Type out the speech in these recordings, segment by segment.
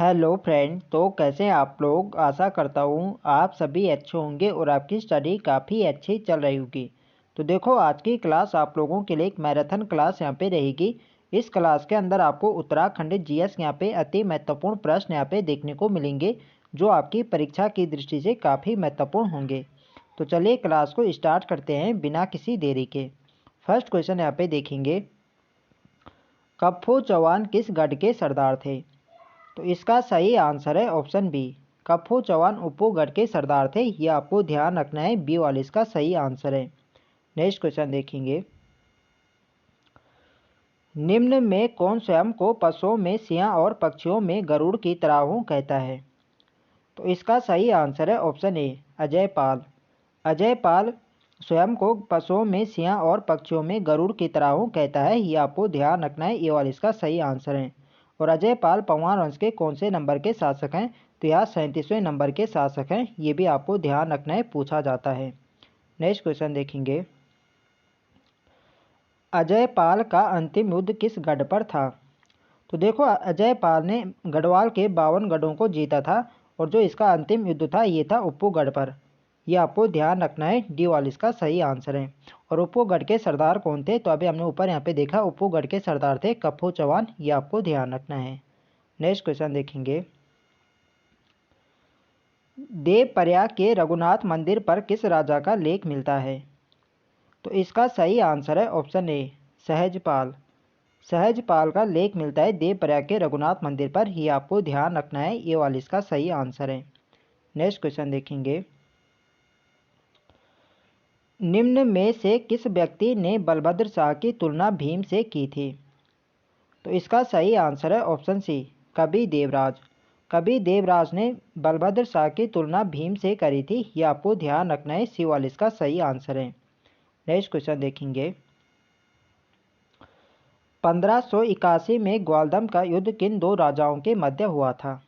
Hello friend. तो कैसे हैं आप लोग। आशा करता हूँ आप सभी अच्छे होंगे और आपकी स्टडी काफ़ी अच्छी चल रही होगी। तो देखो, आज की क्लास आप लोगों के लिए एक मैराथन क्लास यहाँ पे रहेगी। इस क्लास के अंदर आपको उत्तराखंड जीएस यहाँ पे अति महत्वपूर्ण प्रश्न यहाँ पे देखने को मिलेंगे, जो आपकी परीक्षा की दृष्टि से काफ़ी महत्वपूर्ण होंगे। तो चलिए क्लास को स्टार्ट करते हैं बिना किसी देरी के। फर्स्ट क्वेश्चन यहाँ पे देखेंगे, कप्पू चौहान किस गढ़ के सरदार थे। तो इसका सही आंसर है ऑप्शन बी, कप्पू चौहान उपगढ़ के सरदार थे। ये आपको ध्यान रखना है, बी वाले इसका सही आंसर है। नेक्स्ट क्वेश्चन देखेंगे, निम्न में कौन स्वयं को पशुओं में सिंह और पक्षियों में गरुड़ की तरह हूँ कहता है। तो इसका सही आंसर है ऑप्शन ए, अजय पाल। अजय पाल स्वयं को पशुओं में सिंह और पक्षियों में गरुड़ की तरह हूँ कहता है। ये आपको ध्यान रखना है, ये वाला इसका सही आंसर है। और अजय पाल पंवार वंश के कौन से नंबर के शासक हैं। तो यह 37वें नंबर के शासक हैं। ये भी आपको ध्यान रखना है, पूछा जाता है। नेक्स्ट क्वेश्चन देखेंगे, अजय पाल का अंतिम युद्ध किस गढ़ पर था। तो देखो, अजय पाल ने गढ़वाल के 52 गढ़ों को जीता था और जो इसका अंतिम युद्ध था ये था उप्पूगढ़ पर। यह आपको ध्यान रखना है, डी वाला इसका सही आंसर है। और उप्पूगढ़ के सरदार कौन थे। तो अभी हमने ऊपर यहाँ पे देखा, उप्पूगढ़ के सरदार थे कप्पू चौहान। ये आपको ध्यान रखना है। नेक्स्ट क्वेश्चन देखेंगे, देवप्रयाग के रघुनाथ मंदिर पर किस राजा का लेख मिलता है। तो इसका सही आंसर है ऑप्शन ए, सहजपाल। सहजपाल का लेख मिलता है देवप्रयाग के रघुनाथ मंदिर पर। ही आपको ध्यान रखना है, ये वाला इसका सही आंसर है। नेक्स्ट क्वेश्चन देखेंगे, निम्न में से किस व्यक्ति ने बलभद्र शाह की तुलना भीम से की थी। तो इसका सही आंसर है ऑप्शन सी, कवि देवराज। कवि देवराज ने बलभद्र शाह की तुलना भीम से करी थी। ये आपको ध्यान रखना है, सी वाला इसका सही आंसर है। नेक्स्ट क्वेश्चन देखेंगे, 1581 में ग्वालदम का युद्ध किन दो राजाओं के मध्य हुआ था।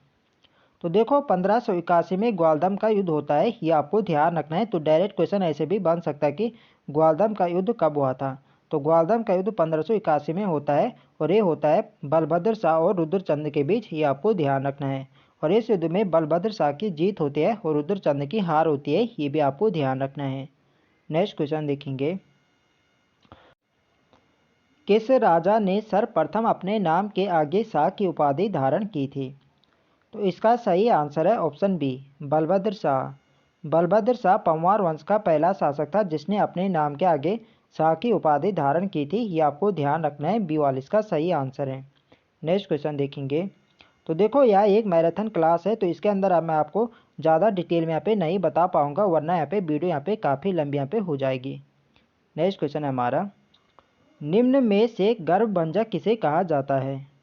तो देखो, 1581 में ग्वालदम का युद्ध होता है, ये आपको ध्यान रखना है। तो डायरेक्ट क्वेश्चन ऐसे भी बन सकता है कि ग्वालदम का युद्ध कब हुआ था। तो ग्वालदम का युद्ध 1581 में होता है और ये होता है बलभद्र शाह और रुद्रचंद के बीच। ये आपको ध्यान रखना है। और इस युद्ध में बलभद्र शाह की जीत होती है और रुद्रचंद की हार होती है। ये भी आपको ध्यान रखना है। नेक्स्ट क्वेश्चन देखेंगे, किस राजा ने सर्वप्रथम अपने नाम के आगे शाह की उपाधि धारण की थी। तो इसका सही आंसर है ऑप्शन बी, बलभद्र शाह। बलभद्र शाह पंवार वंश का पहला शासक था जिसने अपने नाम के आगे शाह की उपाधि धारण की थी। ये आपको ध्यान रखना है, बी वाला इसका सही आंसर है। नेक्स्ट क्वेश्चन देखेंगे, तो देखो यह एक मैराथन क्लास है, तो इसके अंदर अब मैं आपको ज़्यादा डिटेल में यहाँ पे नहीं बता पाऊँगा, वरना यहाँ पे वीडियो यहाँ पे काफ़ी लंबी यहाँ पे हो जाएगी। नेक्स्ट क्वेश्चन है हमारा, निम्न में से गर्भभंजक किसे कहा जाता है।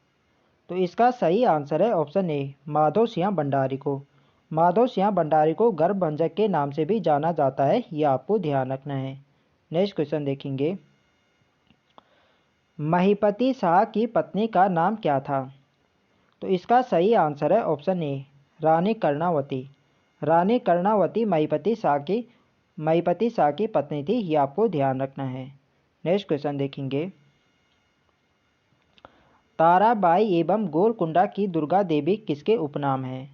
तो इसका सही आंसर है ऑप्शन ए, माधव सिंह भंडारी को। माधव सिंह भंडारी को गर्भभंजक के नाम से भी जाना जाता है। यह आपको ध्यान रखना है। नेक्स्ट क्वेश्चन देखेंगे, महीपति शाह की पत्नी का नाम क्या था। तो इसका सही आंसर है ऑप्शन ए, रानी कर्णावती। रानी कर्णावती महीपति शाह की पत्नी थी। यह आपको ध्यान रखना है। नेक्स्ट क्वेश्चन देखेंगे, ताराबाई एवं गोलकुंडा की दुर्गा देवी किसके उपनाम है।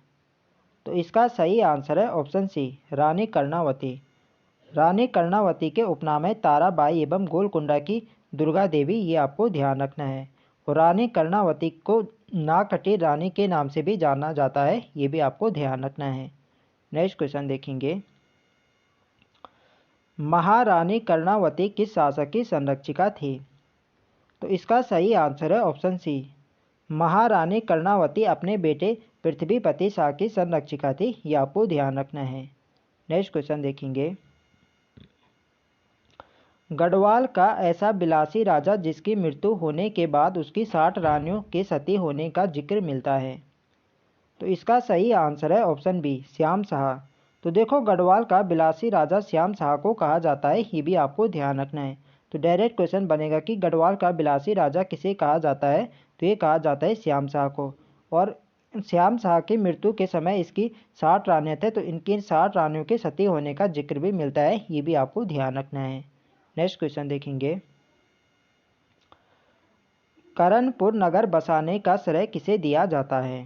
तो इसका सही आंसर है ऑप्शन सी, रानी कर्णावती। रानी कर्णावती के उपनाम है ताराबाई एवं गोलकुंडा की दुर्गा देवी। ये आपको ध्यान रखना है। और रानी कर्णावती को नाकटी रानी के नाम से भी जाना जाता है। ये भी आपको ध्यान रखना है। नेक्स्ट क्वेश्चन देखेंगे, महारानी कर्णावती किस शासक की संरक्षिका थी। तो इसका सही आंसर है ऑप्शन सी, महारानी कर्णावती अपने बेटे पृथ्वीपति शाह की संरक्षिका थी। ये आपको ध्यान रखना है। नेक्स्ट क्वेश्चन देखेंगे, गढ़वाल का ऐसा बिलासी राजा जिसकी मृत्यु होने के बाद उसकी 60 रानियों के सती होने का जिक्र मिलता है। तो इसका सही आंसर है ऑप्शन बी, श्याम शाह। तो देखो, गढ़वाल का बिलासी राजा श्याम शाह को कहा जाता है। ये भी आपको ध्यान रखना है। तो डायरेक्ट क्वेश्चन बनेगा कि गढ़वाल का बिलासी राजा किसे कहा जाता है। तो ये कहा जाता है श्याम शाह को। और श्याम शाह की मृत्यु के समय इसकी 60 रानियाँ थे, तो इनकी 60 रानियों के सती होने का जिक्र भी मिलता है। ये भी आपको ध्यान रखना है। नेक्स्ट क्वेश्चन देखेंगे, करणपुर नगर बसाने का श्रेय किसे दिया जाता है।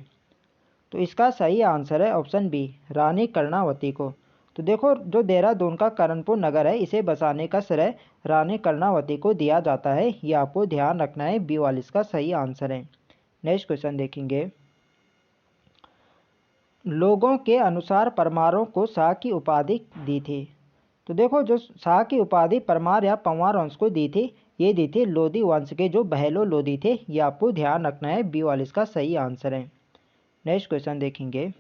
तो इसका सही आंसर है ऑप्शन बी, रानी कर्णावती को। तो देखो, जो देहरादून का करणपुर नगर है, इसे बसाने का श्रेय रानी कर्णावती को दिया जाता है। ये आपको ध्यान रखना है, बी वाला इसका सही आंसर है। नेक्स्ट क्वेश्चन देखेंगे। लोगों के अनुसार परमारों को शाह की उपाधि दी थी। तो देखो, जो शाह की उपाधि परमार या पंवार वंश को दी थी, ये दी थी लोधी वंश के जो बहलो लोधी थे। ये आपको ध्यान रखना है, बी वाला इसका सही आंसर है। नेक्स्ट क्वेश्चन देखेंगे।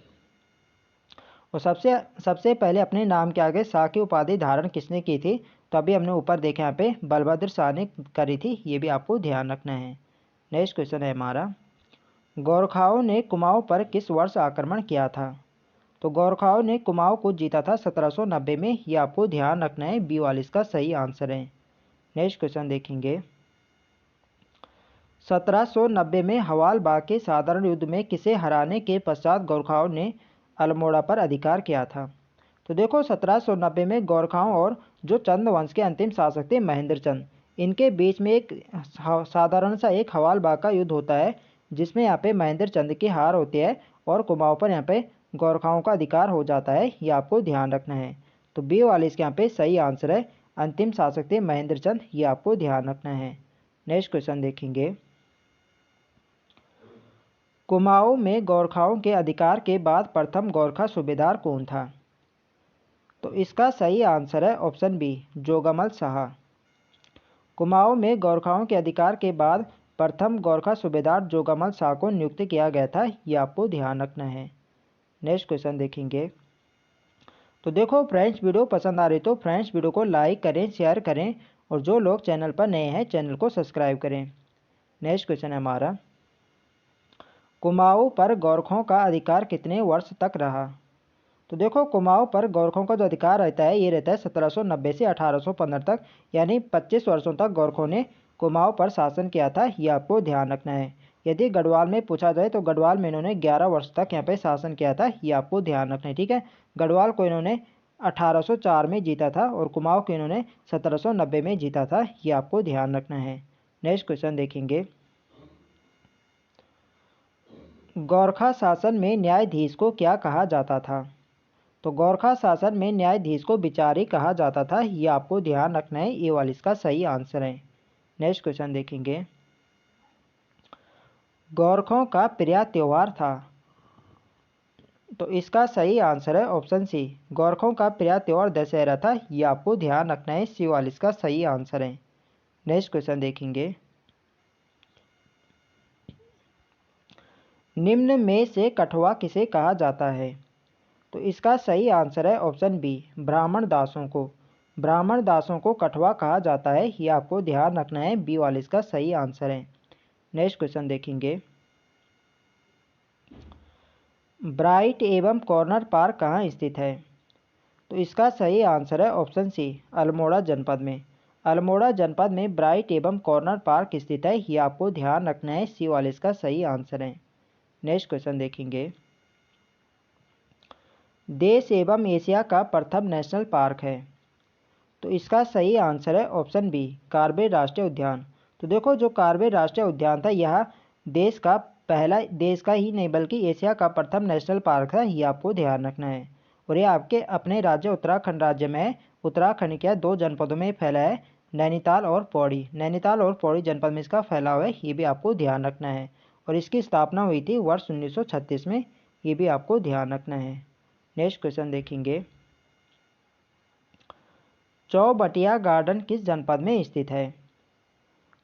और सबसे पहले अपने नाम के आगे शाह की उपाधि धारण किसने की थी? तो अभी हमने ऊपर देखा यहाँ पे बलभद्र शाह ने करी थी। ये भी आपको ध्यान रखना है। नेक्स्ट क्वेश्चन है हमारा, गोरखाओं ने कुमाऊं पर किस वर्ष आक्रमण किया था? तो गोरखाओं ने कुमाऊं को जीता था 1790 में। ये आपको ध्यान रखना है, बी वाला इसका सही आंसर है। नेक्स्ट क्वेश्चन देखेंगे। 1790 में हवाल बाग के साधारण युद्ध में किसे हराने के पश्चात गोरखाओं ने अल्मोड़ा पर अधिकार किया था? तो देखो, 1790 में गोरखाओं और जो चंद वंश के अंतिम शासक थे महेंद्र चंद, इनके बीच में एक साधारण सा एक हवाल बाग का युद्ध होता है, जिसमें यहाँ पे महेंद्र चंद की हार होती है और कुमाऊं पर यहाँ पे गोरखाओं का अधिकार हो जाता है। ये आपको ध्यान रखना है। तो बी वाले इसके यहाँ पे सही आंसर है, अंतिम शासक थे महेंद्र चंद। ये आपको ध्यान रखना है। नेक्स्ट क्वेश्चन देखेंगे। कुमाऊं में गोरखाओं के अधिकार के बाद प्रथम गोरखा सूबेदार कौन था? तो इसका सही आंसर है ऑप्शन बी, जोगमल शाह। कुमाऊं में गोरखाओं के अधिकार के बाद प्रथम गोरखा सूबेदार जोगमल शाह को नियुक्त किया गया था। ये आपको ध्यान रखना है। नेक्स्ट क्वेश्चन देखेंगे। तो देखो फ्रेंड्स, वीडियो पसंद आ रही तो फ्रेंड्स वीडियो को लाइक करें, शेयर करें, और जो लोग चैनल पर नए हैं चैनल को सब्सक्राइब करें। नेक्स्ट क्वेश्चन है हमारा, कुमाऊं पर गोरखों का अधिकार कितने वर्ष तक रहा? तो देखो, कुमाऊं पर गोरखों का जो अधिकार रहता है, ये रहता है 1790 से 1815 तक, यानी 25 वर्षों तक गोरखों ने कुमाऊं पर शासन किया था। ये आपको ध्यान रखना है। यदि गढ़वाल में पूछा जाए तो गढ़वाल में इन्होंने 11 वर्ष तक यहाँ पे शासन किया था। ये आपको ध्यान रखना है, ठीक है। गढ़वाल को इन्होंने 1804 में जीता था और कुमाऊं को इन्होंने 1790 में जीता था। ये आपको ध्यान रखना है। नेक्स्ट क्वेश्चन देखेंगे। गोरखा शासन में न्यायाधीश को क्या कहा जाता था? तो गोरखा शासन में न्यायाधीश को विचारी कहा जाता था। ये आपको ध्यान रखना है, ये वाला इसका सही आंसर है। नेक्स्ट क्वेश्चन देखेंगे। गोरखों का प्रिय त्योहार था? तो इसका सही आंसर है ऑप्शन सी, गोरखों का प्रिय त्योहार दशहरा था। ये आपको ध्यान रखना है, सी वाला इसका सही आंसर है। नेक्स्ट क्वेश्चन देखेंगे। निम्न में से कठवा किसे कहा जाता है? तो इसका सही आंसर है ऑप्शन बी, ब्राह्मण दासों को। ब्राह्मण दासों को कठवा कहा जाता है। ये आपको ध्यान रखना है, बी वाले इसका सही आंसर है। नेक्स्ट क्वेश्चन देखेंगे। ब्राइट एवं कॉर्नर पार्क कहाँ स्थित है? तो इसका सही आंसर है ऑप्शन सी, अल्मोड़ा जनपद में। अल्मोड़ा जनपद में ब्राइट एवं कॉर्नर पार्क स्थित है। ये आपको ध्यान रखना है, सी वाले इसका सही आंसर है। नेक्स्ट क्वेश्चन देखेंगे। देश एवं एशिया का प्रथम नेशनल पार्क है? तो इसका सही आंसर है ऑप्शन बी, कार्बेट राष्ट्रीय उद्यान। तो देखो, जो कार्बेट राष्ट्रीय उद्यान था, यह देश का पहला, देश का ही नहीं बल्कि एशिया का प्रथम नेशनल पार्क था। ये आपको ध्यान रखना है। और ये आपके अपने राज्य उत्तराखंड राज्य में है। उत्तराखंड के 2 जनपदों में फैला है, नैनीताल और पौड़ी। नैनीताल और पौड़ी जनपद में इसका फैलाव है। ये भी आपको ध्यान रखना है। और इसकी स्थापना हुई थी वर्ष 1936 में। ये भी आपको ध्यान रखना है। नेक्स्ट क्वेश्चन देखेंगे। चौबटिया गार्डन किस जनपद में स्थित है?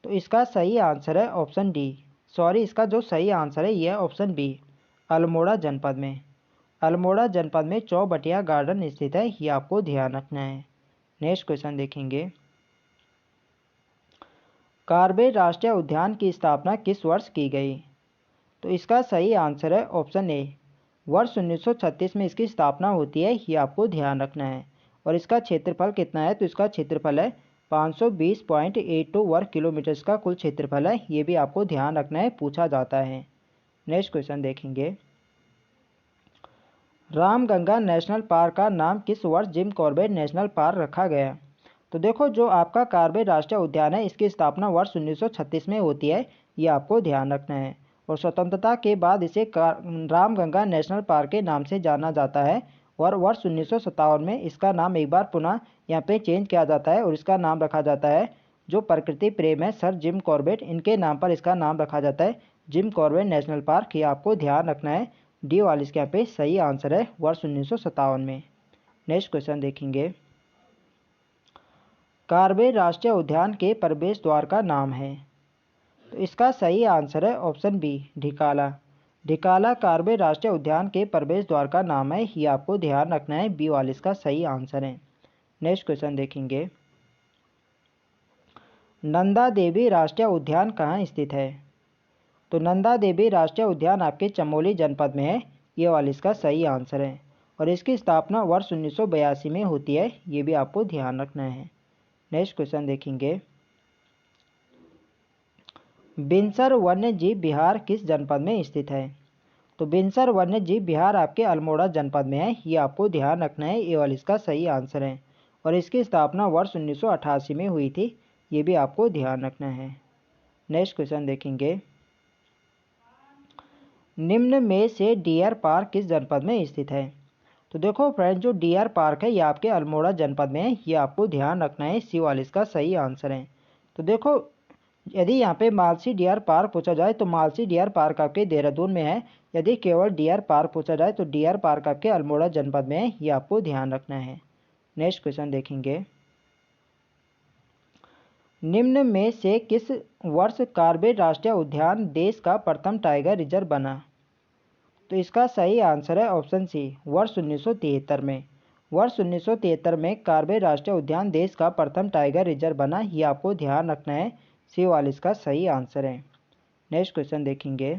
तो इसका सही आंसर है ऑप्शन डी, सॉरी, इसका जो सही आंसर है यह ऑप्शन बी, अल्मोड़ा जनपद में। अल्मोड़ा जनपद में चौबटिया गार्डन स्थित है। ये आपको ध्यान रखना है। नेक्स्ट क्वेश्चन देखेंगे। कार्बेट राष्ट्रीय उद्यान की स्थापना किस वर्ष की गई? तो इसका सही आंसर है ऑप्शन ए, वर्ष 1936 में इसकी स्थापना होती है। ये आपको ध्यान रखना है। और इसका क्षेत्रफल कितना है? तो इसका क्षेत्रफल है 520.82 वर्ग किलोमीटर का कुल क्षेत्रफल है। ये भी आपको ध्यान रखना है, पूछा जाता है। नेक्स्ट क्वेश्चन देखेंगे। रामगंगा नेशनल पार्क का नाम किस वर्ष जिम कॉर्बेट नेशनल पार्क रखा गया? तो देखो, जो आपका कार्बेट राष्ट्रीय उद्यान है, इसकी स्थापना वर्ष 1936 में होती है। ये आपको ध्यान रखना है। और स्वतंत्रता के बाद इसे रामगंगा नेशनल पार्क के नाम से जाना जाता है। और वर्ष 1957 में इसका नाम एक बार पुनः यहाँ पे चेंज किया जाता है और इसका नाम रखा जाता है, जो प्रकृति प्रेम है सर जिम कॉर्बेट, इनके नाम पर इसका नाम रखा जाता है जिम कॉर्बेट नेशनल पार्क। ये आपको ध्यान रखना है। डी वाला इसके यहाँ पे सही आंसर है वर्ष 1957 में। नेक्स्ट क्वेश्चन देखेंगे, कार्बेट राष्ट्रीय उद्यान के प्रवेश द्वार का नाम है। तो इसका सही आंसर है ऑप्शन बी, ढिकाला। ढिकाला कार्बेट राष्ट्रीय उद्यान के प्रवेश द्वार का नाम है। ये आपको ध्यान रखना है। बी वाला इसका सही आंसर है। नेक्स्ट क्वेश्चन देखेंगे, नंदा देवी राष्ट्रीय उद्यान कहाँ स्थित है। तो नंदा देवी राष्ट्रीय उद्यान आपके चमोली जनपद में है। ये वाला इसका सही आंसर है और इसकी स्थापना वर्ष 1982 में होती है। ये भी आपको ध्यान रखना है। नेक्स्ट क्वेश्चन देखेंगे, बिनसर वन्य जीव विहार किस जनपद में स्थित है। तो बिनसर वन्य जीव विहार आपके अल्मोड़ा जनपद में है। ये आपको ध्यान रखना है। ये वाला इसका सही आंसर है और इसकी स्थापना वर्ष 1988 में हुई थी। ये भी आपको ध्यान रखना है। नेक्स्ट क्वेश्चन देखेंगे, निम्न में से डियर पार्क किस जनपद में स्थित है। तो देखो फ्रेंड, जो डियर पार्क है ये आपके अल्मोड़ा जनपद में है। ये आपको ध्यान रखना है। सी वाला इसका सही आंसर है। तो देखो, यदि यहाँ पे मालसी डियर पार्क पूछा जाए तो मालसी डियर पार्क आपके देहरादून में है। यदि केवल डियर पार्क पूछा जाए तो डियर पार्क आपके अल्मोड़ा जनपद में है। ये आपको ध्यान रखना है। नेक्स्ट क्वेश्चन देखेंगे, निम्न में से किस वर्ष कार्बेट राष्ट्रीय उद्यान देश का प्रथम टाइगर रिजर्व बना। तो इसका सही आंसर है ऑप्शन सी, वर्ष 1973 में। वर्ष 1973 में कार्बेट राष्ट्रीय उद्यान देश का प्रथम टाइगर रिजर्व बना। ये आपको ध्यान रखना है। सी वाला इसका सही आंसर है। नेक्स्ट क्वेश्चन देखेंगे,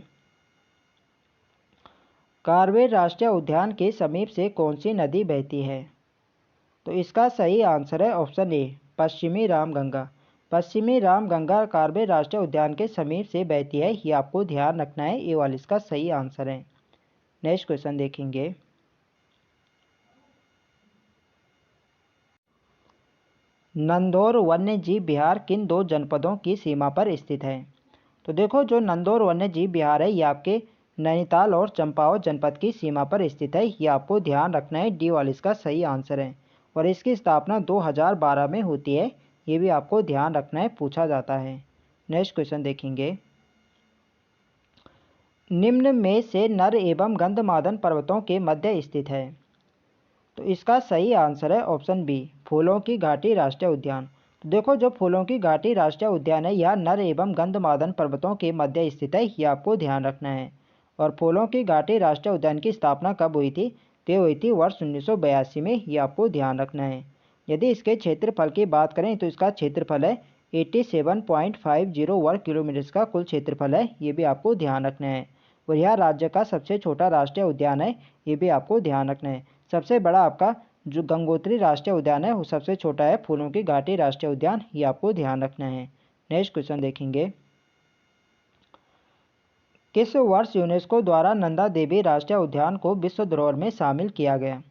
कार्बेट राष्ट्रीय उद्यान के समीप से कौन सी नदी बहती है। तो इसका सही आंसर है ऑप्शन ए, पश्चिमी रामगंगा। पश्चिमी रामगंगा कार्बेट राष्ट्रीय उद्यान के समीप से बहती है। ये आपको ध्यान रखना है। ए वाला इसका सही आंसर है। नेक्स्ट क्वेश्चन देखेंगे, नंदौर वन्य जीव विहार किन दो जनपदों की सीमा पर स्थित है। तो देखो, जो नंदौर वन्य जीव विहार है ये आपके नैनीताल और चंपावत जनपद की सीमा पर स्थित है। ये आपको ध्यान रखना है। डी वाला इसका सही आंसर है और इसकी स्थापना 2012 में होती है। ये भी आपको ध्यान रखना है, पूछा जाता है। नेक्स्ट क्वेश्चन देखेंगे, निम्न में से नर एवं गंधमादन पर्वतों के मध्य स्थित है। तो इसका सही आंसर है ऑप्शन बी, फूलों की घाटी राष्ट्रीय उद्यान। तो देखो, जो फूलों की घाटी राष्ट्रीय उद्यान है यह नर एवं गंधमादन पर्वतों के मध्य स्थित है। ये आपको ध्यान रखना है। और फूलों की घाटी राष्ट्रीय उद्यान की स्थापना कब हुई थी। तो हुई थी वर्ष 1982 में। ये आपको ध्यान रखना है। यदि इसके क्षेत्रफल की बात करें तो इसका क्षेत्रफल है 87.50 वर्ग किलोमीटर का कुल क्षेत्रफल है। ये भी आपको ध्यान रखना है। और यह राज्य का सबसे छोटा राष्ट्रीय उद्यान है। ये भी आपको ध्यान रखना है। सबसे बड़ा आपका जो गंगोत्री राष्ट्रीय उद्यान है वो सबसे छोटा है फूलों की घाटी राष्ट्रीय उद्यान। ये आपको ध्यान रखना है। नेक्स्ट क्वेश्चन देखेंगे, किस वर्ष यूनेस्को द्वारा नंदा देवी राष्ट्रीय उद्यान को विश्व धरोहर में शामिल किया गया।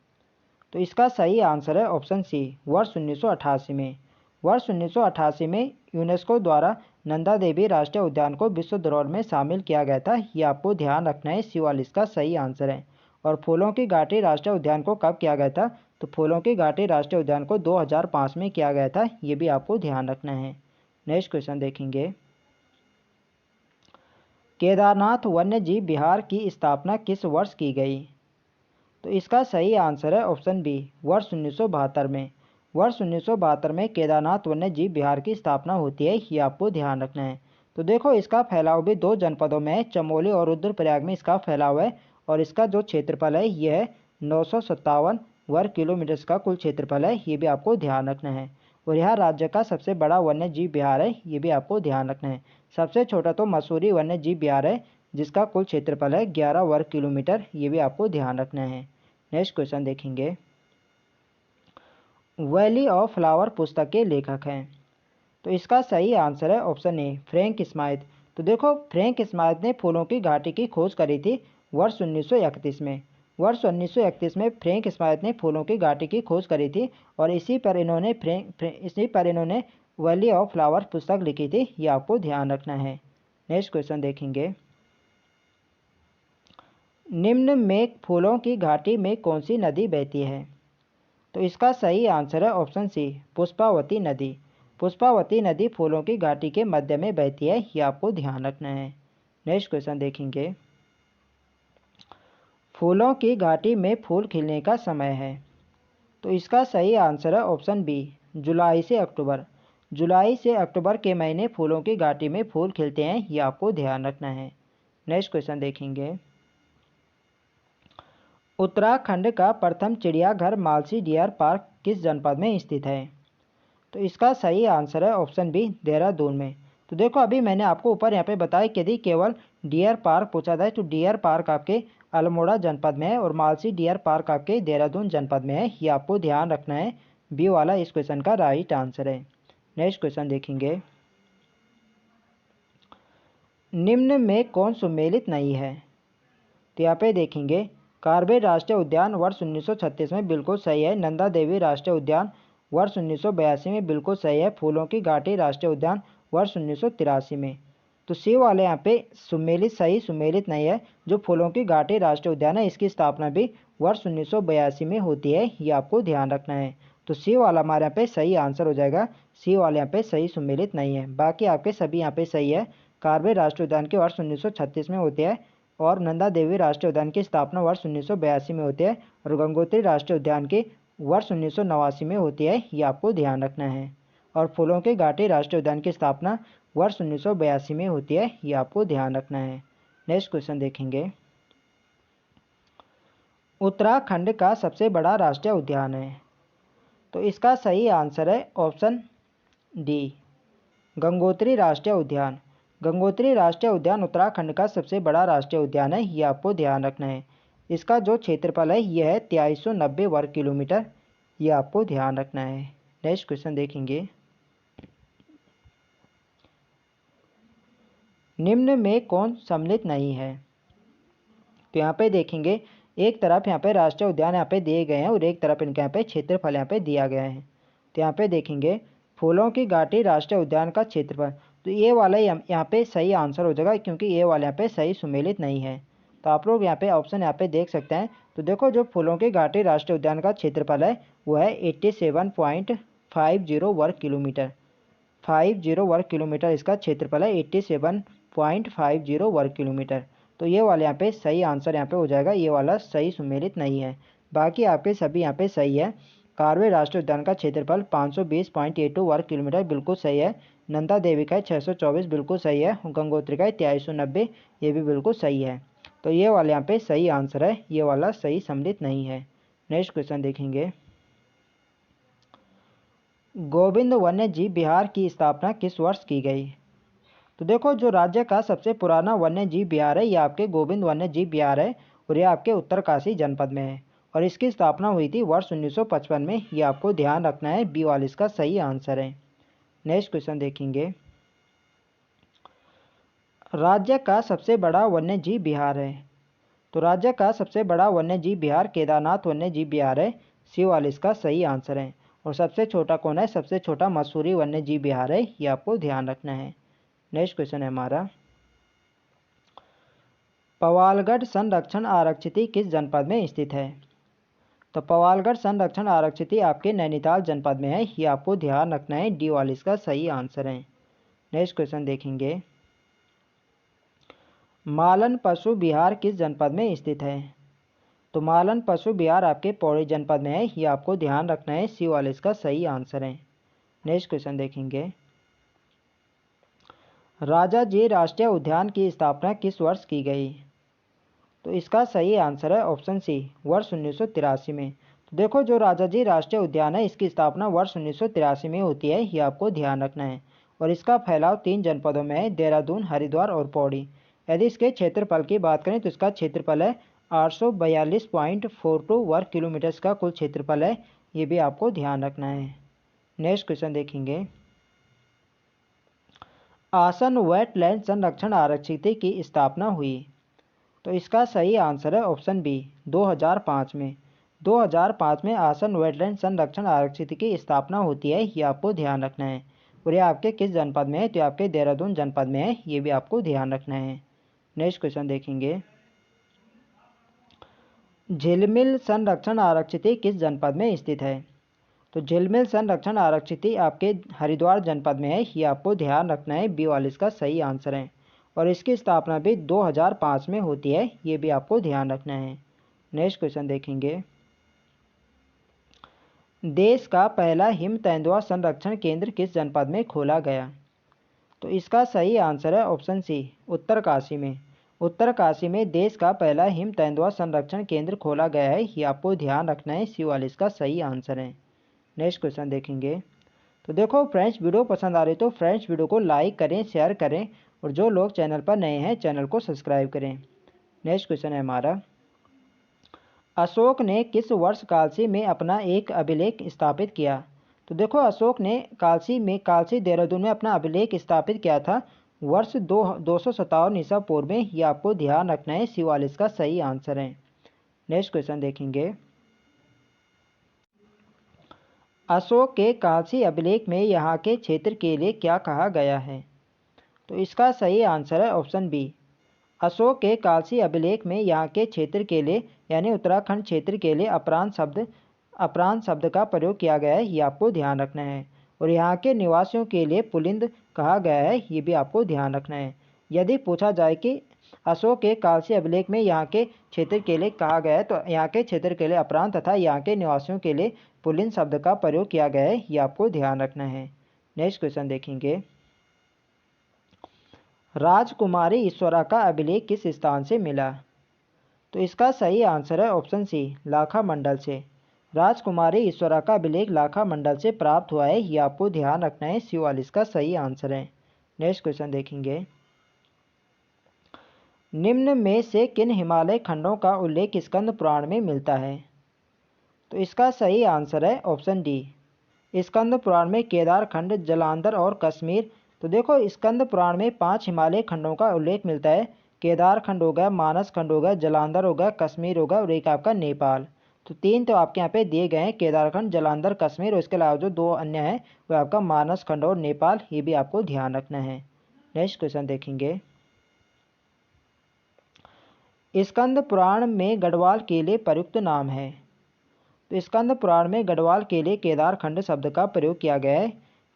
तो इसका सही आंसर है ऑप्शन सी, वर्ष 1988 में। वर्ष 1988 में यूनेस्को द्वारा नंदा देवी राष्ट्रीय उद्यान को विश्व धरोहर में शामिल किया गया था। ये आपको ध्यान रखना है। सी वाला इसका सही आंसर है। और फूलों की घाटी राष्ट्रीय उद्यान को कब किया गया था। तो फूलों की घाटी राष्ट्रीय उद्यान को 2005 में किया गया था। ये भी आपको ध्यान रखना है। नेक्स्ट क्वेश्चन देखेंगे, केदारनाथ वन्य जीव विहार की स्थापना किस वर्ष की गई। तो इसका सही आंसर है ऑप्शन बी, वर्ष 1972 में। वर्ष 1972 में केदारनाथ वन्य जीव विहार की स्थापना होती है। ये आपको ध्यान रखना है। तो देखो, इसका फैलाव भी दो जनपदों में है, चमोली और रुद्रप्रयाग में इसका फैलाव है। और इसका जो क्षेत्रफल है ये है 957 वर्ग किलोमीटर का कुल क्षेत्रफल है। ये भी आपको ध्यान रखना है। और यह राज्य का सबसे बड़ा वन्य जीव विहार है। ये भी आपको ध्यान रखना है। सबसे छोटा तो मसूरी वन्य जीव विहार है जिसका कुल क्षेत्रफल है 11 वर्ग किलोमीटर। ये भी आपको ध्यान रखना है। नेक्स्ट क्वेश्चन देखेंगे, वैली ऑफ फ्लावर पुस्तक के लेखक हैं। तो इसका सही आंसर है ऑप्शन ए, फ्रैंक स्माइथ। तो देखो, फ्रैंक स्माइथ ने फूलों की घाटी की खोज करी थी वर्ष 1931 में। वर्ष 1931 में फ्रैंक स्माइथ ने फूलों की घाटी की खोज करी थी और इसी पर इन्होंने वैली ऑफ फ्लावर पुस्तक लिखी थी। ये आपको ध्यान रखना है। नेक्स्ट क्वेश्चन देखेंगे, निम्न में फूलों की घाटी में कौन सी नदी बहती है? तो इसका सही आंसर है ऑप्शन सी, पुष्पावती नदी। पुष्पावती नदी फूलों की घाटी के मध्य में बहती है, ये आपको ध्यान रखना है। नेक्स्ट क्वेश्चन देखेंगे, फूलों की घाटी में फूल खिलने का समय है। तो इसका सही आंसर है ऑप्शन बी, जुलाई से अक्टूबर। जुलाई से अक्टूबर के महीने फूलों की घाटी में फूल खिलते हैं, ये आपको ध्यान रखना है। नेक्स्ट क्वेश्चन देखेंगे, उत्तराखंड का प्रथम चिड़ियाघर मालसी डियर पार्क किस जनपद में स्थित है? तो इसका सही आंसर है ऑप्शन बी, देहरादून में। तो देखो अभी मैंने आपको ऊपर यहाँ पे बताया कि यदि केवल डियर पार्क पूछा जाए तो डियर पार्क आपके अल्मोड़ा जनपद में है और मालसी डियर पार्क आपके देहरादून जनपद में है, ये आपको ध्यान रखना है। बी वाला इस क्वेश्चन का राइट आंसर है। नेक्स्ट क्वेश्चन देखेंगे, निम्न में कौन सुमेलित नहीं है? तो यहाँ पे देखेंगे, कार्बेट राष्ट्रीय उद्यान वर्ष 1936 में बिल्कुल सही है। नंदा देवी राष्ट्रीय उद्यान वर्ष 1982 में बिल्कुल सही है। फूलों की घाटी राष्ट्रीय उद्यान वर्ष 1983 में। तो सी वाले यहाँ पे सुमेलित सही, सुमेलित नहीं है। जो फूलों की घाटी राष्ट्रीय उद्यान है इसकी स्थापना भी वर्ष 1982 में होती है, ये आपको ध्यान रखना है। तो सी वाला हमारे यहाँ पे सही आंसर हो जाएगा। सी वाले यहाँ पे सही सुमेलित नहीं है, बाकी आपके सभी यहाँ पे सही है। कार्बेट राष्ट्रीय उद्यान के वर्ष 1936 में होते हैं और नंदा देवी राष्ट्रीय उद्यान की स्थापना वर्ष 1982 में होती है और गंगोत्री राष्ट्रीय उद्यान के वर्ष 1989 में होती है, ये आपको ध्यान रखना है। और फूलों की घाटी राष्ट्रीय उद्यान की स्थापना वर्ष 1982 में होती है, ये आपको ध्यान रखना है। नेक्स्ट क्वेश्चन देखेंगे, उत्तराखंड का सबसे बड़ा राष्ट्रीय उद्यान है। तो इसका सही आंसर है ऑप्शन डी, गंगोत्री राष्ट्रीय उद्यान। गंगोत्री राष्ट्रीय उद्यान उत्तराखंड का सबसे बड़ा राष्ट्रीय उद्यान है, ये आपको ध्यान रखना है। इसका जो क्षेत्रफल है यह है 2390 वर्ग किलोमीटर, ये आपको ध्यान रखना है। नेक्स्ट क्वेश्चन देखेंगे, निम्न में कौन सम्मिलित नहीं है? तो यहाँ पे देखेंगे, एक तरफ यहाँ पे राष्ट्रीय उद्यान यहाँ पे दिए गए हैं और एक तरफ इनके यहाँ पे क्षेत्रफल यहाँ पे दिया गया है। तो यहाँ पे देखेंगे, फूलों की घाटी राष्ट्रीय उद्यान का क्षेत्रफल, तो ये वाला यहाँ पे सही आंसर हो जाएगा क्योंकि ये वाला यहाँ पे सही सुमेलित नहीं है। तो आप लोग यहाँ पे ऑप्शन यहाँ पे देख सकते हैं। तो देखो जो फूलों की घाटी राष्ट्रीय उद्यान का क्षेत्रफल है वो है 87.50 वर्ग किलोमीटर। 50 वर्ग किलोमीटर इसका क्षेत्रफल है, 87.50 वर्ग किलोमीटर। तो ये वाला यहाँ पे सही आंसर यहाँ पे हो जाएगा, ये वाला सही सुमेलित नहीं है। बाकी आपके सभी यहाँ पे सही है। कार्बेट राष्ट्रीय उद्यान का क्षेत्रफल 520.82 वर्ग किलोमीटर बिल्कुल सही है। नंदा देवी का 624 बिल्कुल सही है। गंगोत्री का 2390 ये भी बिल्कुल सही है। तो ये वाला यहाँ पे सही आंसर है, ये वाला सही सम्मिलित नहीं है। नेक्स्ट क्वेश्चन देखेंगे, गोविंद वन्य जीव विहार की स्थापना किस वर्ष की गई? तो देखो जो राज्य का सबसे पुराना वन्य जीव विहार है ये आपके गोविंद वन्य जीव विहार है और ये आपके उत्तरकाशी जनपद में है और इसकी स्थापना हुई थी वर्ष 1955 में, ये आपको ध्यान रखना है। बी वाला इसका सही आंसर है। नेक्स्ट क्वेश्चन देखेंगे, राज्य का सबसे बड़ा वन्य जीव विहार है। तो राज्य का सबसे बड़ा वन्य जीव विहार केदारनाथ वन्य जीव विहार है, सी वाला इसका सही आंसर है। और सबसे छोटा कौन है? सबसे छोटा मसूरी वन्य जीव विहार है, ये आपको ध्यान रखना है। नेक्स्ट क्वेश्चन है हमारा, पवालगढ़ संरक्षण आरक्षित किस जनपद में स्थित है? तो पवालगढ़ संरक्षण आरक्षित आपके नैनीताल जनपद में है, ये आपको ध्यान रखना है। डी वाला इसका सही आंसर है। नेक्स्ट क्वेश्चन देखेंगे, मालन पशु विहार किस जनपद में स्थित है? तो मालन पशु विहार आपके पौड़ी जनपद में है, ये आपको ध्यान रखना है। सी वाला इसका सही आंसर है। नेक्स्ट क्वेश्चन देखेंगे, राजा जी राष्ट्रीय उद्यान की स्थापना किस वर्ष की गई? तो इसका सही आंसर है ऑप्शन सी, वर्ष 1983 में। तो देखो जो राजा जी राष्ट्रीय उद्यान है इसकी स्थापना वर्ष 1983 में होती है, ये आपको ध्यान रखना है। और इसका फैलाव 3 जनपदों में है, देहरादून, हरिद्वार और पौड़ी। यदि इसके क्षेत्रफल की बात करें तो इसका क्षेत्रफल है 842.42 वर्ग किलोमीटर का कुल क्षेत्रफल है, ये भी आपको ध्यान रखना है। नेक्स्ट क्वेश्चन देखेंगे, आसन वेटलैंड संरक्षण आरक्षित की स्थापना हुई। तो इसका सही आंसर है ऑप्शन बी, 2005 में। 2005 में आसन वेटलैंड संरक्षण आरक्षित की स्थापना होती है, ये आपको ध्यान रखना है। और ये आपके किस जनपद में है? तो आपके देहरादून जनपद में है, ये भी आपको ध्यान रखना है। नेक्स्ट क्वेश्चन देखेंगे, झिलमिल संरक्षण आरक्षित किस जनपद में स्थित है? तो झिलमिल संरक्षण आरक्षित आपके हरिद्वार जनपद में है, ये आपको ध्यान रखना है। बी वाला इसका सही आंसर है। और इसकी स्थापना भी 2005 में होती है, ये भी आपको ध्यान रखना है। नेक्स्ट क्वेश्चन देखेंगे। देश का पहला हिम तेंदुआ संरक्षण केंद्र किस जनपद में खोला गया? तो इसका सही आंसर है ऑप्शन सी, उत्तरकाशी में। उत्तरकाशी में देश का पहला हिम तेंदुआ संरक्षण केंद्र खोला गया है, ये आपको ध्यान रखना है। सी वाला इसका सही आंसर है। नेक्स्ट क्वेश्चन देखेंगे। तो देखो फ्रेंड्स, वीडियो पसंद आ रही तो फ्रेंड्स वीडियो को लाइक करें, शेयर करें, और जो लोग चैनल पर नए हैं चैनल को सब्सक्राइब करें। नेक्स्ट क्वेश्चन है हमारा, अशोक ने किस वर्ष कालसी में अपना एक अभिलेख स्थापित किया? तो देखो अशोक ने कालसी देहरादून में अपना अभिलेख स्थापित किया था वर्ष 257 ईसा पूर्व में, ये आपको ध्यान रखना है। सी वाला इसका सही आंसर है। नेक्स्ट क्वेश्चन देखेंगे। अशोक के कालसी अभिलेख में यहाँ के क्षेत्र के लिए क्या कहा गया है? तो इसका सही आंसर है ऑप्शन बी। अशोक के कालसी अभिलेख में यहाँ के क्षेत्र के लिए यानी उत्तराखंड क्षेत्र के लिए अपरांत शब्द का प्रयोग किया गया है, ये आपको ध्यान रखना है। और यहाँ के निवासियों के लिए पुलिंद कहा गया है, ये भी आपको ध्यान रखना है। यदि पूछा जाए कि अशोक के कालसी अभिलेख में यहाँ के क्षेत्र के लिए कहा गया है, तो यहाँ के क्षेत्र के लिए अपरांत तथा यहाँ के निवासियों के लिए पुलिंद शब्द का प्रयोग किया गया है, ये आपको ध्यान रखना है। नेक्स्ट क्वेश्चन देखेंगे। राजकुमारी ईश्वरा का अभिलेख किस स्थान से मिला? तो इसका सही आंसर है ऑप्शन सी, लाखा मंडल से। राजकुमारी ईश्वरा का अभिलेख लाखा मंडल से प्राप्त हुआ है, ये आपको ध्यान रखना है। सी वाला इसका सही आंसर है। नेक्स्ट क्वेश्चन देखेंगे। निम्न में से किन हिमालय खंडों का उल्लेख स्कंद पुराण में मिलता है? तो इसका सही आंसर है ऑप्शन डी। स्कंद पुराण में केदार खंड, जलांधर और कश्मीर। तो देखो स्कंद पुराण में 5 हिमालय खंडों का उल्लेख मिलता है। केदार खंड हो गया, मानस खंड हो गया, जलांधर हो गया, कश्मीर होगा, और एक आपका नेपाल। तो 3 तो आपके यहाँ पे दिए गए हैं, केदारखंड, जलांधर, कश्मीर, और इसके अलावा जो 2 अन्य हैं वो आपका मानस खंड और नेपाल, ये भी आपको ध्यान रखना है। नेक्स्ट क्वेश्चन देखेंगे। स्कंद पुराण में गढ़वाल के लिए प्रयुक्त नाम है? तो स्कंद पुराण में गढ़वाल के लिए केदार खंड शब्द का प्रयोग किया गया है।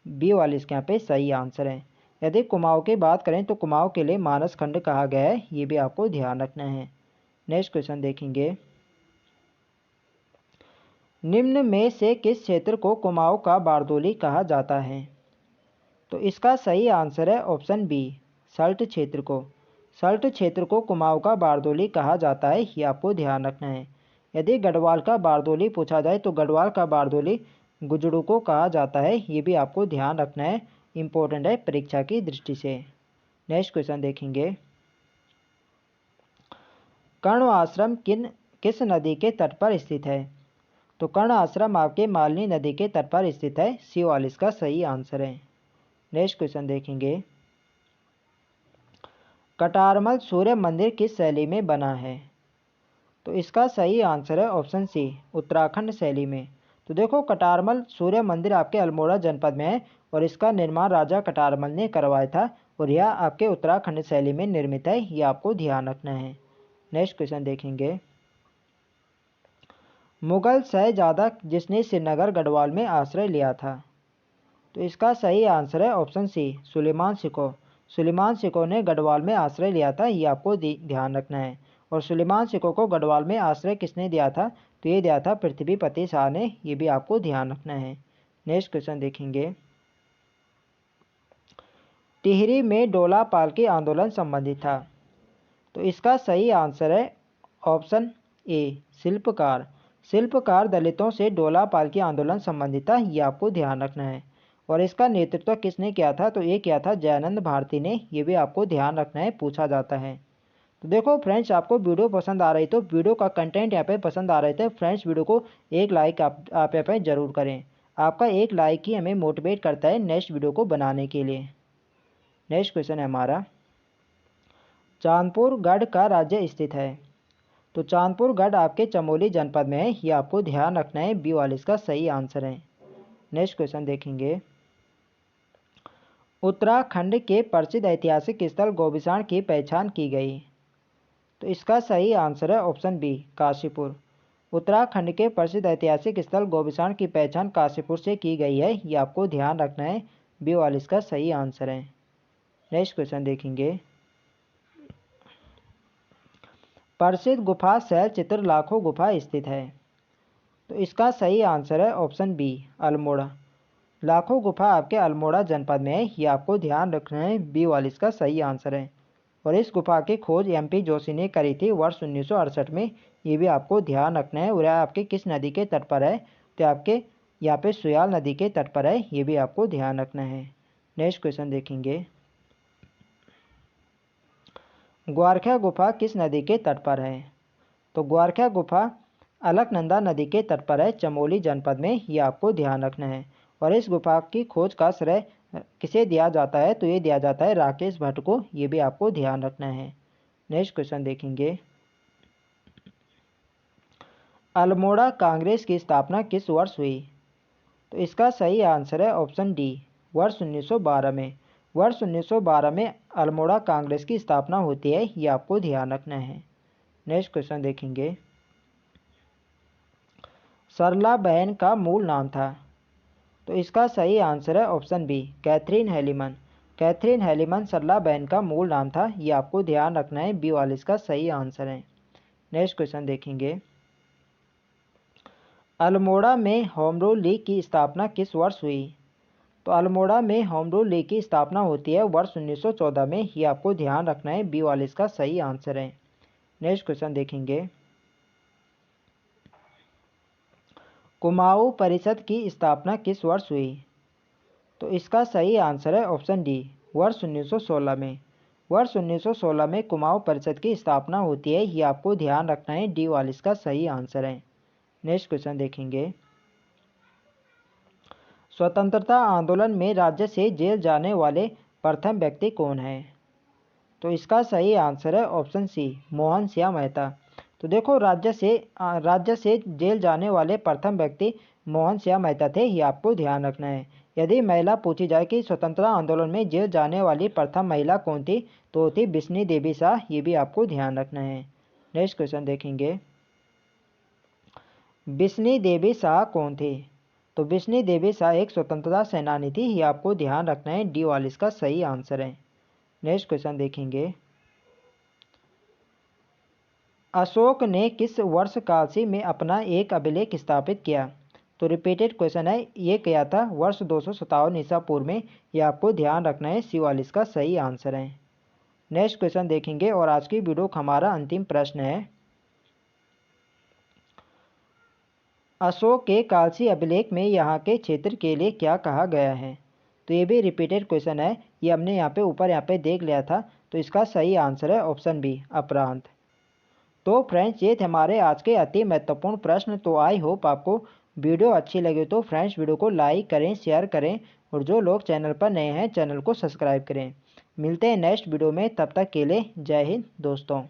बी वाले इसके यहाँ पे सही आंसर है। यदि कुमाऊं की बात करें तो कुमाऊं के लिए मानस खंड कहा गया है, ये भी आपको ध्यान रखना है। नेक्स्ट क्वेश्चन देखेंगे। निम्न में से किस क्षेत्र को कुमाऊं का बारदोली कहा जाता है? तो इसका सही आंसर है ऑप्शन बी, सल्ट क्षेत्र को। सल्ट क्षेत्र को कुमाऊं का बारदोली कहा जाता है, ये आपको ध्यान रखना है। यदि गढ़वाल का बारदोली पूछा जाए तो गढ़वाल का बारदोली गुजड़ू को कहा जाता है, ये भी आपको ध्यान रखना है, इम्पोर्टेंट है परीक्षा की दृष्टि से। नेक्स्ट क्वेश्चन देखेंगे। कर्ण आश्रम किस नदी के तट पर स्थित है? तो कर्ण आश्रम आपके मालिनी नदी के तट पर स्थित है। सी वाला इसका सही आंसर है। नेक्स्ट क्वेश्चन देखेंगे। कटारमल सूर्य मंदिर किस शैली में बना है? तो इसका सही आंसर है ऑप्शन सी, उत्तराखंड शैली में। तो देखो कटारमल सूर्य मंदिर आपके अल्मोड़ा जनपद में है, और इसका निर्माण राजा कटारमल ने करवाया था, और यह आपके उत्तराखंड शैली में निर्मित है, ये आपको ध्यान रखना है। नेक्स्ट क्वेश्चन देखेंगे। मुगल शहजादा जिसने श्रीनगर गढ़वाल में आश्रय लिया था? तो इसका सही आंसर है ऑप्शन सी, सुलेमान सिको। सुलेमान सिको ने गढ़वाल में आश्रय लिया था, ये आपको ध्यान रखना है। और सुलेमान सिको को गढ़वाल में आश्रय किसने दिया था? तो ये दिया था पृथ्वीपति शाह ने, ये भी आपको ध्यान रखना है। नेक्स्ट क्वेश्चन देखेंगे। टिहरी में डोला पालकी आंदोलन संबंधित था? तो इसका सही आंसर है ऑप्शन ए, शिल्पकार। शिल्पकार दलितों से डोला पालकी आंदोलन संबंधित था, ये आपको ध्यान रखना है। और इसका नेतृत्व किसने किया था? तो ये किया था जयानंद भारती ने, ये भी आपको ध्यान रखना है, पूछा जाता है। तो देखो फ्रेंड्स, आपको वीडियो पसंद आ रही तो वीडियो का कंटेंट यहाँ पे पसंद आ रहे थे फ्रेंड्स, वीडियो को एक लाइक आप यहाँ पे ज़रूर करें। आपका एक लाइक ही हमें मोटिवेट करता है नेक्स्ट वीडियो को बनाने के लिए। नेक्स्ट क्वेश्चन है हमारा, चांदपुर गढ़ का राज्य स्थित है? तो चांदपुर गढ़ आपके चमोली जनपद में है, ये आपको ध्यान रखना है। बी वाला इसका सही आंसर है। नेक्स्ट क्वेश्चन देखेंगे। उत्तराखंड के प्रसिद्ध ऐतिहासिक स्थल गोविषाण की पहचान की गई? तो इसका सही आंसर है ऑप्शन बी, काशीपुर। उत्तराखंड के प्रसिद्ध ऐतिहासिक स्थल गोविंद की पहचान काशीपुर से की गई है, ये आपको ध्यान रखना है। बी वाला इसका सही आंसर है। नेक्स्ट क्वेश्चन देखेंगे। प्रसिद्ध गुफा शैल चित्र लाखों गुफा स्थित है। तो इसका सही आंसर है ऑप्शन बी, अल्मोड़ा। लाखों गुफा आपके अल्मोड़ा जनपद में है, ये आपको ध्यान रखना है। बी वाला इसका सही आंसर है। और इस गुफा की खोज एमपी जोशी ने करी थी वर्ष 1968 में, ये भी आपको ध्यान रखना है। और यह आपके किस नदी के तट पर है, तो आपके यहाँ पे सुयाल नदी के तट पर है, ये भी आपको ध्यान रखना है। नेक्स्ट क्वेश्चन देखेंगे। ग्वारखा गुफा किस नदी के तट पर है। तो ग्वारखा गुफा अलकनंदा नदी के तट पर है, चमोली जनपद में, ये आपको ध्यान रखना है। और इस गुफा की खोज का श्रेय किसे दिया जाता है, तो ये दिया जाता है राकेश भट्ट को, ये भी आपको ध्यान रखना है। नेक्स्ट क्वेश्चन देखेंगे। अल्मोड़ा कांग्रेस की स्थापना किस वर्ष हुई। तो इसका सही आंसर है ऑप्शन डी, वर्ष 1912 में। वर्ष 1912 में अल्मोड़ा कांग्रेस की स्थापना होती है, ये आपको ध्यान रखना है। नेक्स्ट क्वेश्चन देखेंगे। सरला बहन का मूल नाम था। तो इसका सही आंसर है ऑप्शन बी, कैथरीन हेलीमन। कैथरीन हेलीमन सरला बहन का मूल नाम था, ये आपको ध्यान रखना है। बी वाला इसका सही आंसर है। नेक्स्ट क्वेश्चन देखेंगे। अल्मोड़ा में होम रूल लीग की स्थापना किस वर्ष हुई। तो अल्मोड़ा में होम रूल लीग की स्थापना होती है वर्ष 1914 में, ये आपको ध्यान रखना है। बी वाला इसका सही आंसर है। नेक्स्ट क्वेश्चन देखेंगे। कुमाऊं परिषद की स्थापना किस वर्ष हुई। तो इसका सही आंसर है ऑप्शन डी, वर्ष 1916 में। वर्ष 1916 में कुमाऊं परिषद की स्थापना होती है, ये आपको ध्यान रखना है। डी वाला इसका सही आंसर है। नेक्स्ट क्वेश्चन देखेंगे। स्वतंत्रता आंदोलन में राज्य से जेल जाने वाले प्रथम व्यक्ति कौन है। तो इसका सही आंसर है ऑप्शन सी, मोहन श्याम मेहता। तो देखो, राज्य से जेल जाने वाले प्रथम व्यक्ति मोहन श्याम मेहता थे, ये आपको ध्यान रखना है। यदि महिला पूछी जाए कि स्वतंत्रता आंदोलन में जेल जाने वाली प्रथम महिला कौन थी, तो थी बिस्नी देवी शाह, ये भी आपको ध्यान रखना है। नेक्स्ट क्वेश्चन देखेंगे। बिस्नी देवी शाह कौन थी। तो बिस्नी देवी शाह एक स्वतंत्रता सेनानी थी, ये आपको ध्यान रखना है। डी वाला इसका सही आंसर है। नेक्स्ट क्वेश्चन देखेंगे। अशोक ने किस वर्ष कालसी में अपना एक अभिलेख स्थापित किया। तो रिपीटेड क्वेश्चन है, ये किया था वर्ष 257 ईसा पूर्व में, ये आपको ध्यान रखना है। सी वाला इसका सही आंसर है। नेक्स्ट क्वेश्चन देखेंगे। और आज की वीडियो का हमारा अंतिम प्रश्न है, अशोक के कालसी अभिलेख में यहाँ के क्षेत्र के लिए क्या कहा गया है। तो ये भी रिपीटेड क्वेश्चन है, ये हमने यहाँ पे देख लिया था। तो इसका सही आंसर है ऑप्शन बी, अपरांत। तो फ्रेंड्स, ये थे हमारे आज के अति महत्वपूर्ण प्रश्न। तो आई होप आपको वीडियो अच्छी लगी। तो फ्रेंड्स, वीडियो को लाइक करें, शेयर करें, और जो लोग चैनल पर नए हैं चैनल को सब्सक्राइब करें। मिलते हैं नेक्स्ट वीडियो में, तब तक के लिए जय हिंद दोस्तों।